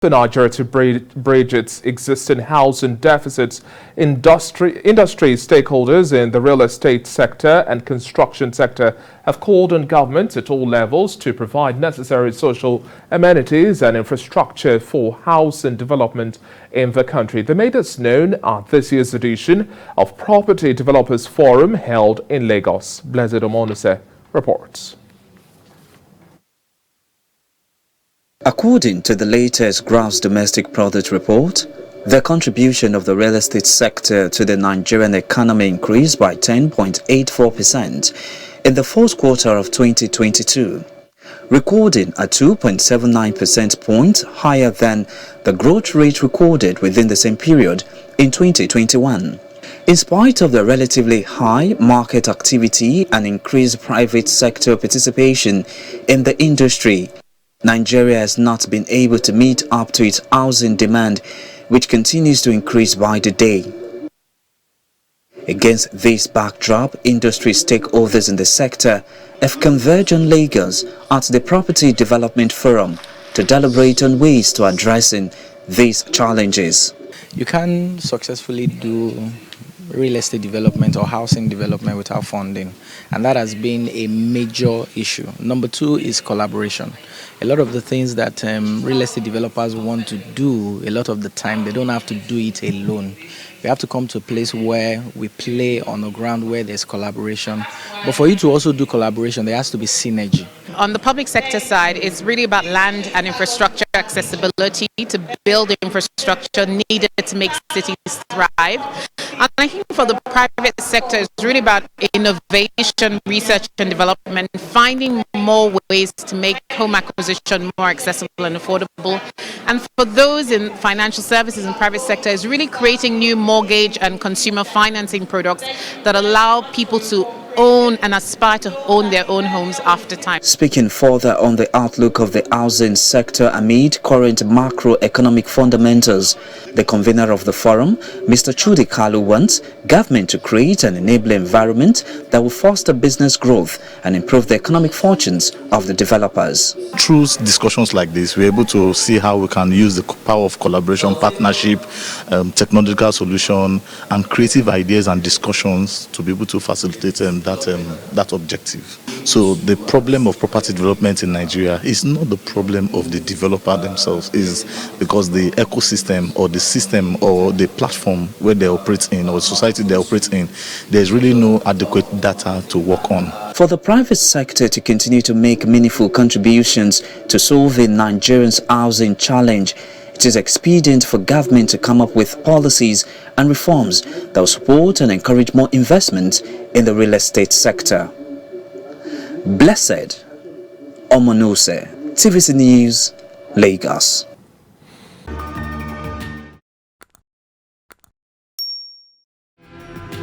For Nigeria to bridge its existing housing deficits, industry stakeholders in the real estate sector and construction sector have called on governments at all levels to provide necessary social amenities and infrastructure for housing development in the country. They made this known at this year's edition of Property Developers Forum held in Lagos. Blessed Omonuse reports. According to the latest gross domestic product report, the contribution of the real estate sector to the Nigerian economy increased by 10.84% in the fourth quarter of 2022, recording a 2.79 percentage points higher than the growth rate recorded within the same period in 2021. In spite of the relatively high market activity and increased private sector participation in the industry, Nigeria has not been able to meet up to its housing demand, which continues to increase by the day. Against this backdrop, industry stakeholders in the sector have converged on Lagos at the Property Development Forum to deliberate on ways to addressing these challenges. You can successfully do real estate development or housing development without funding, and that has been a major issue. Number two is collaboration. A lot of the things that real estate developers want to do, a lot of the time they don't have to do it alone. We have to come to a place where we play on a ground where there's collaboration. But for you to also do collaboration, there has to be synergy. On the public sector side, it's really about land and infrastructure accessibility to build infrastructure needed to make cities thrive. And I think for the private sector, it's really about innovation, research and development, finding more ways to make home acquisition more accessible and affordable. And for those in financial services and private sector, it's really creating new mortgage and consumer financing products that allow people to own and aspire to own their own homes after time. Speaking further on the outlook of the housing sector amid current macroeconomic fundamentals, the convener of the forum, Mr. Chudi Kalu, wants government to create an enabling environment that will foster business growth and improve the economic fortunes of the developers. Through discussions like this, we're able to see how we can use the power of collaboration, partnership, technological solution, and creative ideas and discussions to be able to facilitate that objective. So the problem of property development in Nigeria is not the problem of the developer themselves, is because the ecosystem or the system or the platform where they operate in or society they operate in, there's really no adequate data to work on. For the private sector to continue to make meaningful contributions to solving Nigerians' housing challenge, it is expedient for government to come up with policies and reforms that will support and encourage more investment in the real estate sector. Blessed Omonuse, TVC News, Lagos.